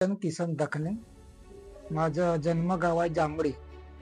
किसन दखने. माझं जन्मगाव आहे जांभळी,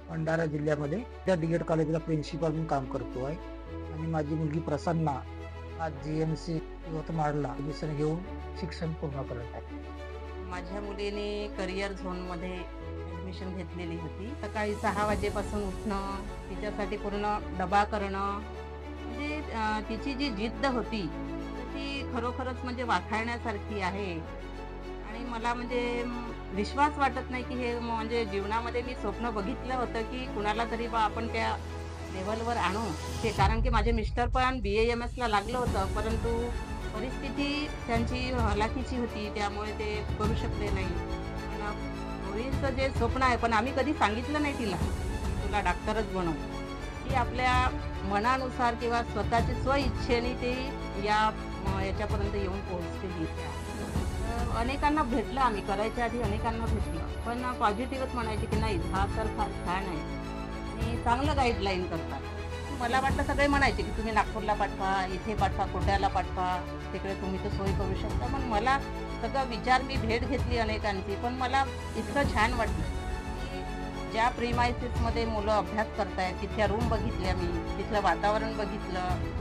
भंडारा जिल्ह्यामध्ये. त्या डी एड कॉलेजला प्रिन्सिपल म्हणून काम करतो आहे. आणि माझी मुलगी प्रसन्ना आज GMC यवतमाळला ॲडमिशन घेऊन शिक्षण पूर्ण करत आहे. माझ्या मुलीने करिअर झोनमध्ये ॲडमिशन घेतलेली होती. सकाळी 6 वाजेपासून उठणं, तिच्यासाठी पूर्ण डबा करणं, म्हणजे तिची जी जिद्द होती, तर ती खरोखरच म्हणजे वाखाणण्यासारखी आहे. आणि मला म्हणजे विश्वास वाटत नाही, की हे म्हणजे जीवनामध्ये मी स्वप्न बघितलं होतं, की कुणाला तरी बा आपण त्या लेव्हलवर आणू. ते कारण की माझे मिस्टर पण BAMSला लागलं होतं, परंतु परिस्थिती त्यांची हलाखीची होती, त्यामुळे ते करू शकले नाही. पण मुलींचं जे स्वप्न आहे, पण आम्ही कधी सांगितलं नाही तिला, की तुला डॉक्टरच बनव. ती आपल्या मनानुसार किंवा स्वतःची स्वइच्छेने ती याच्यापर्यंत येऊन पोहोचलेली. अनेकांना भेटलं, आम्ही करायच्या आधी अनेकांना भेटलं. पण पॉझिटिव्हच म्हणायचे, की नाही हा सर फार छान आहे आणि चांगलं गाईडलाईन करतात. मला वाटलं सगळे म्हणायचे, की तुम्ही नागपूरला पाठवा, इथे पाठवा, कोट्याला पाठवा, तिकडे तुम्ही तर सोय करू शकता. पण मला सगळं विचार मी भेट घेतली अनेकांची, पण मला इतकं छान वाटलं, की ज्या प्रिमायसेसमध्ये मुलं अभ्यास करतायत, तिथल्या रूम बघितल्या मी, तिथलं वातावरण बघितलं.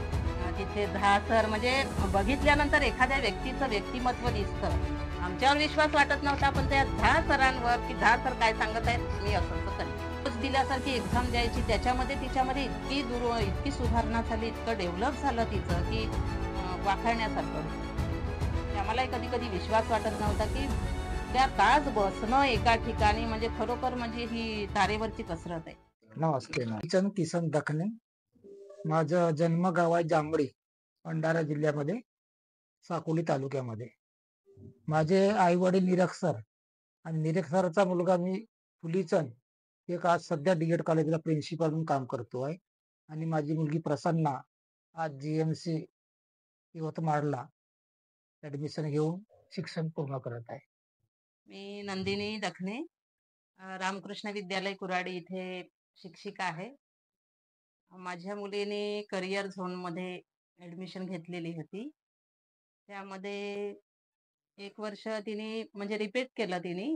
तिथे 10 सर म्हणजे बघितल्यानंतर एखाद्या व्यक्तीचं व्यक्तिमत्व दिसतं. आमच्यावर विश्वास वाटत नव्हता, पण त्या 10 सरांवर, की 10 सर काय सांगत आहेत, मी असं करेन. रोज दिल्यासारखी एक्झाम द्यायची, त्याच्यामध्ये तिच्यामध्ये इतकी सुधारणा झाली, इतकं डेव्हलप झालं तिचं, की वाखाणण्यासारखं होतं. ते आम्हालाही कधी-कधी विश्वास वाटत नव्हता, की त्या तास बसणं एका ठिकाणी म्हणजे खरोखर म्हणजे ही तारेवरची कसरत आहे. नमस्ते ना. किसन दखने. माझं जन्मगाव आहे जांभळी, भंडारा जिल्ह्यामध्ये, साकोली तालुक्यामध्ये. माझे आई वडील निरक्षर आणि निरक्षराचा मुलगा मी फुलीचंद एक आज सध्या डी एड कॉलेजला प्रिन्सिपल म्हणून काम करतो आहे. आणि माझी मुलगी प्रसन्ना आज GMC यवतमाळला ॲडमिशन घेऊन शिक्षण पूर्ण करत आहे. मी नंदिनी दखने, रामकृष्ण विद्यालय कुऱ्हाडी इथे शिक्षिका आहे. माझ्या मुलीने करिअर झोनमध्ये ॲडमिशन घेतलेली होती. त्यामध्ये 1 वर्ष तिने म्हणजे रिपीट केलं तिने.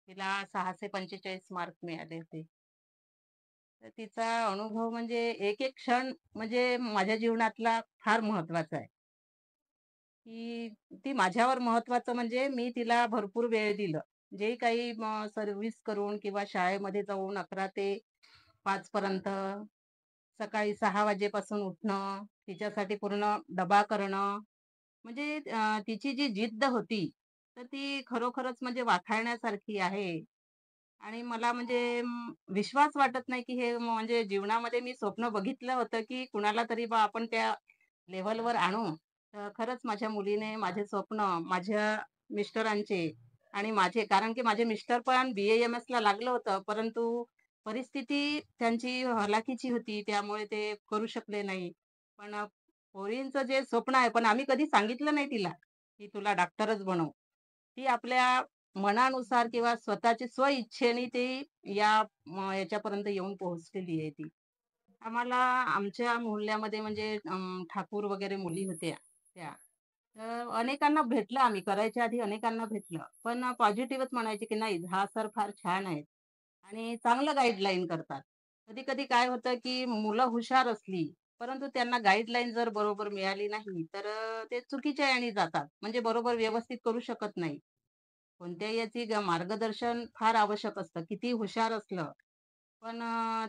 तिला 645 मार्क मिळाले होते. तर तिचा अनुभव म्हणजे एक-एक क्षण म्हणजे माझ्या जीवनातला फार महत्त्वाचा आहे, की ती माझ्यावर महत्त्वाचं म्हणजे मी तिला भरपूर वेळ दिलं. जे काही सर्व्हिस करून किंवा शाळेमध्ये जाऊन 11 ते 5 पर्यंत सकाळी 6 वाजेपासून उठणं, तिच्यासाठी पूर्ण डबा करणं, म्हणजे तिची जी जिद्द होती, तर ती खरोखरच म्हणजे वाखाणण्यासारखी आहे. आणि मला म्हणजे विश्वास वाटत नाही, की हे म्हणजे जीवनामध्ये मी स्वप्न बघितलं होतं, की कुणाला तरी बा आपण त्या लेव्हलवर आणू. तर खरंच माझ्या मुलीने माझे स्वप्न, माझ्या मिस्टरांचे आणि माझे कारण की माझे मिस्टर पण BAMSला लागलं होतं, परंतु परिस्थिती त्यांची हलाखीची होती, त्यामुळे ते करू शकले नाही. पण पोरींचं जे स्वप्न आहे, पण आम्ही कधी सांगितलं नाही तिला, की तुला डॉक्टरच बनव. ती आपल्या मनानुसार किंवा स्वतःची स्वइच्छेने ती याच्यापर्यंत येऊन पोहोचलेली आहे ती. आम्हाला आमच्या मोहल्ल्यामध्ये म्हणजे ठाकूर वगैरे मुली होत्या त्या. तर अनेकांना भेटलं, आम्ही करायच्या आधी अनेकांना भेटलं. पण पॉझिटिव्हच म्हणायचे, की नाही हा सर फार छान आहेत आणि चांगलं गाईडलाईन करतात. कधी-कधी काय होतं, की मुलं हुशार असली, परंतु त्यांना गाईडलाईन जर बरोबर मिळाली नाही, तर ते चुकीच्या याने जातात. म्हणजे बरोबर व्यवस्थित करू शकत नाही. कोणत्याही याची मार्गदर्शन फार आवश्यक असतं, कितीही हुशार असलं. पण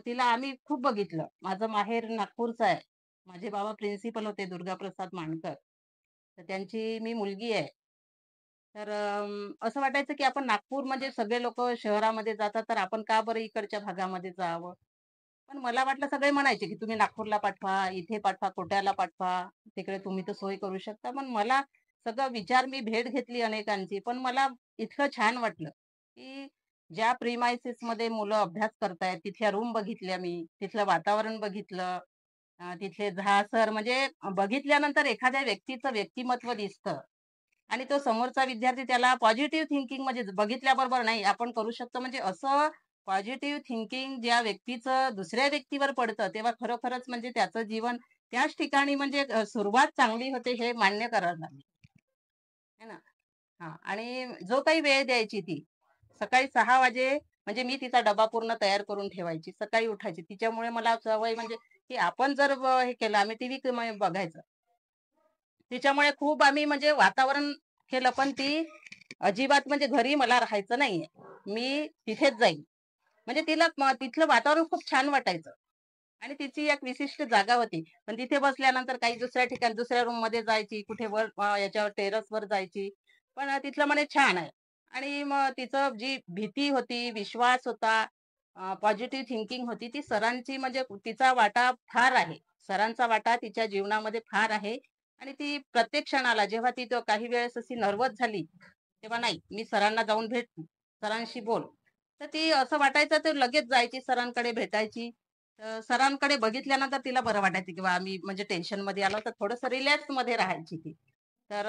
तिला आम्ही खूप बघितलं. माझं माहेर नागपूरचं आहे. माझे बाबा प्रिन्सिपल होते दुर्गाप्रसाद मानकर. तर त्यांची मी मुलगी आहे. तर असं वाटायचं की आपण नागपूर म्हणजे सगळे लोकं शहरामध्ये जातात, तर आपण का बरं इकडच्या भागामध्ये जावं? पण मला वाटलं सगळे म्हणायचे की तुम्ही नागपूरला पाठवा, इथे पाठवा, कोट्याला पाठवा, तिकडे तुम्ही तर सोय करू शकता. पण मला सगळं विचार मी भेट घेतली अनेकांची. पण मला इतकं छान वाटलं, की ज्या प्रिमाइसेसमध्ये मुलं अभ्यास करतायत, तिथल्या रूम बघितल्या मी, तिथलं वातावरण बघितलं. तिथले 10 सर म्हणजे बघितल्यानंतर एखाद्या व्यक्तीचं व्यक्तिमत्व दिसतं आणि तो समोरचा विद्यार्थी त्याला पॉझिटिव्ह थिंकिंग म्हणजे बघितल्याबरोबर नाही आपण करू शकतो म्हणजे असं पॉझिटिव्ह थिंकिंग ज्या व्यक्तीचं दुसऱ्या व्यक्तीवर पडतं, तेव्हा खरोखरच म्हणजे त्याचं जीवन त्याच ठिकाणी म्हणजे सुरुवात चांगली होते हे मान्य करावं लागेल. है ना? हां. आणि जो काही वेळ द्यायची ती, सकाळी 6 वाजे म्हणजे मी तिचा डबा पूर्ण तयार करून ठेवायची. सकाळी उठायची. तिच्यामुळे मला सवय म्हणजे की आपण जर हे केलं आम्ही टीव्ही बघायचं. तिच्यामुळे खूप आम्ही म्हणजे वातावरण केलं, पण ती अजिबात म्हणजे घरी मला राहायचं नाहीये. मी तिथेच जाईन. म्हणजे तिला तिथलं वातावरण खूप छान वाटायचं. आणि तिची एक विशिष्ट जागा होती. पण तिथे बसल्यानंतर काही दुसऱ्या ठिकाणी दुसऱ्या रूममध्ये जायची, कुठे वर याच्यावर टेरेसवर जायची. पण तिथलं म्हणे छान आहे. आणि मग तिचं जी भीती होती, विश्वास होता, पॉझिटिव्ह थिंकिंग होती, ती सरांची म्हणजे तिचा वाटा फार आहे. सरांचा वाटा तिच्या जीवनामध्ये फार आहे. आणि ती प्रत्येक क्षणाला जेव्हा ती काही वेळेस अशी नर्व्हस झाली, तेव्हा नाही, मी सरांना जाऊन भेटू, सरांशी बोल. तर ती असं वाटायचं तर लगेच जायची सरांकडे भेटायची. सरांकडे बघितल्यानंतर तिला बरं वाटायचं, की आम्ही म्हणजे टेन्शनमध्ये आलो तर थोडंसं रिलॅक्समध्ये राहायची ती. तर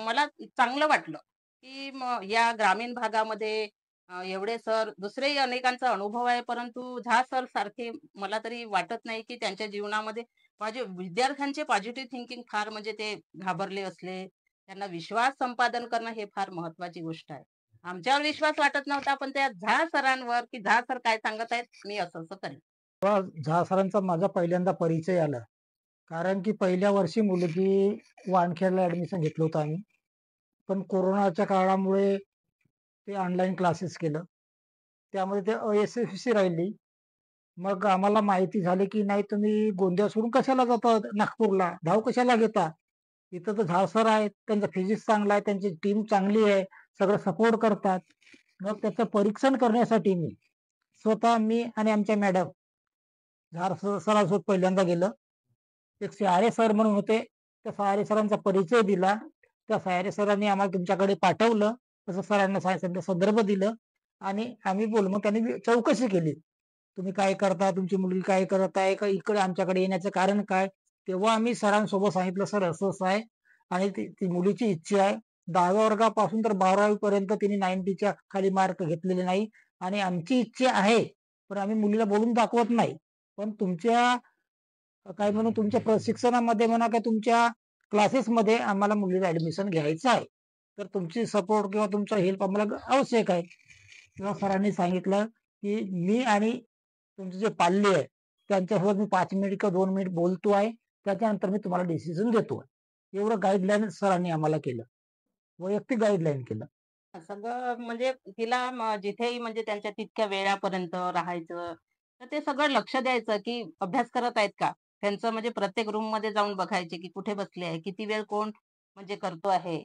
मला चांगलं वाटलं, की मग या ग्रामीण भागामध्ये एवढे सर दुसरेही अनेकांचा अनुभव आहे, परंतु झा सर सारखे मला तरी वाटत नाही, की त्यांच्या जीवनामध्ये माझे विद्यार्थ्यांचे पॉझिटिव्ह थिंकिंग फार म्हणजे ते घाबरले असले. त्यांना विश्वास संपादन करणं हे फार महत्वाची गोष्ट आहे. आमच्यावर विश्वास वाटत नव्हता, पण त्या झा सरांवर, की झा सर काय सांगत आहेत, मी असं-असं करेन. झा सरांचा माझा पहिल्यांदा परिचय आला. कारण की पहिल्या वर्षी मुलगी वानखेडला ॲडमिशन घेतलं होतं आम्ही. पण कोरोनाच्या काळामुळे ते ऑनलाईन क्लासेस केलं. त्यामुळे ते अयशस्वी राहिली. मग आम्हाला माहिती झाली, की नाही तुम्ही गोंदिया सोडून कशाला जाता नागपूरला? धाव कशाला घेता? इथं तर झाव सर आहेत. त्यांचा फिजिक्स चांगला आहे, त्यांची टीम चांगली आहे, सगळं सपोर्ट करतात. मग त्याचं परीक्षण करण्यासाठी मी आणि आमच्या मॅडम झार सरांसोबत पहिल्यांदा गेलं. एक सहारे सर म्हणून होते. त्या सहारे सरांचा परिचय दिला. त्या सहारे सरांनी आम्हाला तुमच्याकडे पाठवलं. तसं सरांना सांगितलं, संदर्भ दिलं आणि आम्ही बोललो. मग त्यांनी चौकशी केली. तुम्ही काय करता? तुमची मुलगी काय करत आहे? का इकडे आमच्याकडे येण्याचं कारण काय? तेव्हा आम्ही सरांसोबत सांगितलं, "सर असं-असं आहे आणि ती ती मुलीची इच्छा आहे. 10व्या वर्गापासून तर 12वी पर्यंत तिने 90च्या खाली मार्क घेतलेले नाही आणि आमची इच्छा आहे, पण आम्ही मुलीला बोलून दाखवत नाही. पण तुमच्या काय म्हणू तुमच्या प्रशिक्षणामध्ये म्हणा किंवा तुमच्या क्लासेसमध्ये आम्हाला मुलीला ऍडमिशन घ्यायचं आहे. तर तुमची सपोर्ट किंवा तुमचा हेल्प आम्हाला आवश्यक आहे." तेव्हा सरांनी सांगितलं, की "मी आणि तुमचे जे पाल्य आहे, त्यांच्यासोबत मी 5 मिनिट किंवा 2 मिनिट बोलतो आहे. त्याच्यानंतर मी तुम्हाला डिसिजन देतो." एवढं गाईडलाईन सरांनी आम्हाला केलं. वैयक्तिक गाईडलाईन केलं. सगळं म्हणजे तिला जिथेही म्हणजे त्यांच्या तितक्या वेळापर्यंत राहायचं. तर ते सगळं लक्ष द्यायचं, की अभ्यास करत आहेत का? त्यांचं म्हणजे प्रत्येक रूममध्ये जाऊन बघायचे, की कुठे बसले आहे? किती वेळ कोण म्हणजे करतो आहे?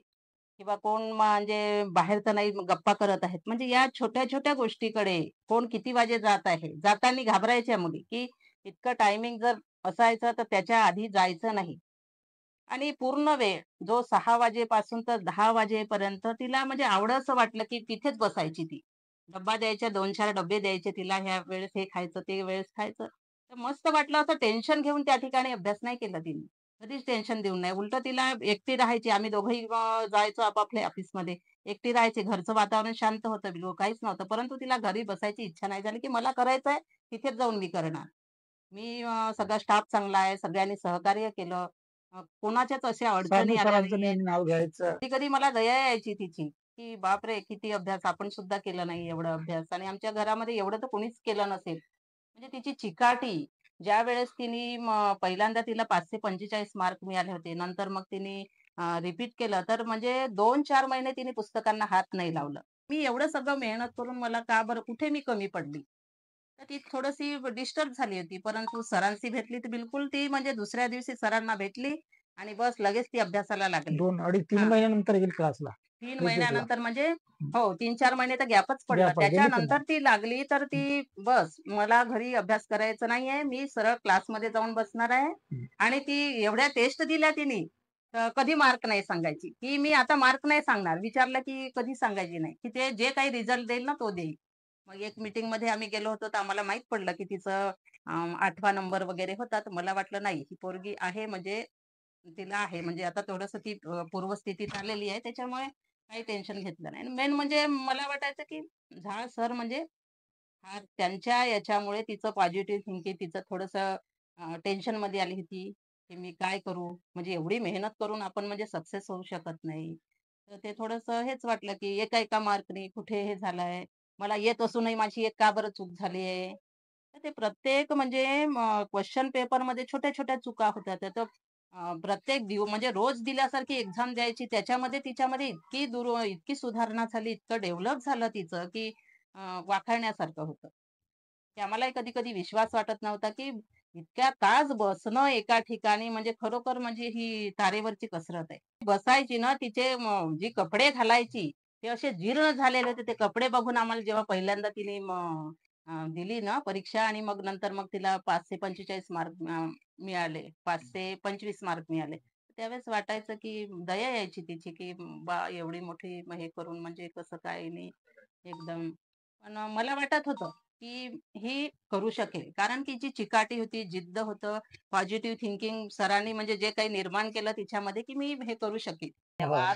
किंवा कोण म्हणजे बाहेर तर नाही गप्पा करत आहेत. म्हणजे या छोट्या-छोट्या गोष्टीकडे कोण किती वाजे जात आहे? जाताना घाबरायच्या मुली, की इतकं टायमिंग जर असायचं तर त्याच्या आधी जायचं नाही. आणि पूर्ण वेळ जो 6 वाजेपासून तर 10 वाजेपर्यंत तिला म्हणजे आवडंसं वाटलं, की तिथेच बसायची ती. डब्बा द्यायच्या 2-4 डब्बे द्यायचे तिला, ह्या वेळेस हे खायचं, ते वेळेस खायचं. तर मस्त वाटलं, असं टेन्शन घेऊन त्या ठिकाणी अभ्यास नाही केला तिने. कधीच टेन्शन देऊन नाही. उलटं तिला एकटी राहायची. आम्ही दोघंही जायचो आपापल्या ऑफिसमध्ये. एकटी राहायची. घरचं वातावरण शांत होतं, बिलकुल काहीच नव्हतं. परंतु तिला घरी बसायची इच्छा नाही झाली, की मला करायचंय, तिथेच जाऊन मी करणार. मी सगळा स्टाफ चांगला आहे. सगळ्यांनी सहकार्य केलं. कोणाच्याच अशा अडचणी साने आल्या सरांचं नाहीयेत. नेहमी नाव घ्यायचं. कधी-कधी मला दया यायची तिची, की बापरे! किती अभ्यास आपण सुद्धा केला नाही एवढा अभ्यास आणि आमच्या घरामध्ये एवढं तर कोणीच केलं नसेल. म्हणजे तिची चिकाटी ज्यावेळेस तिने पहिल्यांदा तिला 545 मार्क मिळाले होते. नंतर मग तिने रिपीट केलं तर म्हणजे 2-4 महिने तिने पुस्तकांना हात नाही लावलं. मी एवढं सगळं मेहनत करून मला का बरं कुठे मी कमी पडली? तर ती थोडीशी डिस्टर्ब झाली होती. परंतु सरांशी भेटली तर बिलकुल ती म्हणजे दुसऱ्या दिवशी सरांना भेटली आणि बस लगेच ती अभ्यासाला लागली. 2 अडीच 3 हां, महिन्यानंतर येईल क्लासला, 3 रिपीटला. महिन्यानंतर म्हणजे हो, 3-4 महिने तर गॅपच पडला. गॅप गेलीच नाही. त्याच्यानंतर ती लागली तर ती बस मला घरी अभ्यास करायचा नाहीये. मी सरळ क्लासमध्ये जाऊन बसणार आहे हं. आणि ती एवढ्या टेस्ट दिल्या तिने, तर कधी मार्क नाही सांगायची, की मी आता मार्क नाही सांगणार. विचारलं की कधी सांगायची नाही, की ते जे काही रिझल्ट देईल ना तो देईल. मग एक मीटिंगमध्ये आम्ही गेलो होतो, तर आम्हाला माहीत पडलं की तिचं 8वा नंबर वगैरे होता. तर मला वाटलं नाही ही पोरगी आहे म्हणजे तिला आहे म्हणजे आता थोडंसं ती पूर्वस्थितीत आलेली आहे. त्याच्यामुळे काही टेन्शन घेतलं नाही. मेन म्हणजे मला वाटायचं की झाळ सर म्हणजे फार त्यांच्या याच्यामुळे तिचं पॉझिटिव्ह थिंकिंग तिचं थोडंसं टेन्शनमध्ये आली होती, की मी काय करू? म्हणजे एवढी मेहनत करून आपण म्हणजे सक्सेस होऊ शकत नाही. तर ते थोडंसं हेच वाटलं, की एका-एका मार्कनी कुठे हे झालंय. मला येत असूनही माझी एक का बरं चूक झाली आहे. तर ते प्रत्येक म्हणजे क्वेशन पेपरमध्ये छोट्या-छोट्या चुका होत्या. त्या तर प्रत्येक म्हणजे रोज दिल्यासारखी एक्झाम द्यायची. त्याच्यामध्ये तिच्यामध्ये इतकी सुधारणा झाली, इतकं डेव्हलप झालं तिचं, की वाखाणण्यासारखं होतं. की आम्हालाही कधी-कधी विश्वास वाटत नव्हता, की इतक्या तास बसणं एका ठिकाणी म्हणजे खरोखर म्हणजे ही तारेवरची कसरत आहे. बसायची ना तिचे जी कपडे घालायची, ते असे जीर्ण झालेले होते. ते कपडे बघून आम्हाला जेव्हा पहिल्यांदा तिने दिली ना परीक्षा आणि मग नंतर मग तिला 5 ते 45 मार्क मिळाले. 5 ते 25 मार्क मिळाले. त्यावेळेस वाटायचं, की दया यायची तिची, की एवढी मोठी हे करून म्हणजे कसं काय नाही एकदम. पण मला वाटत होतं, की ही करू शकेल. कारण की जी चिकाटी होती, जिद्द होतं, पॉझिटिव्ह थिंकिंग सरांनी म्हणजे जे काही निर्माण केलं तिच्यामध्ये, की मी हे करू शकेल. हो. तेव्हा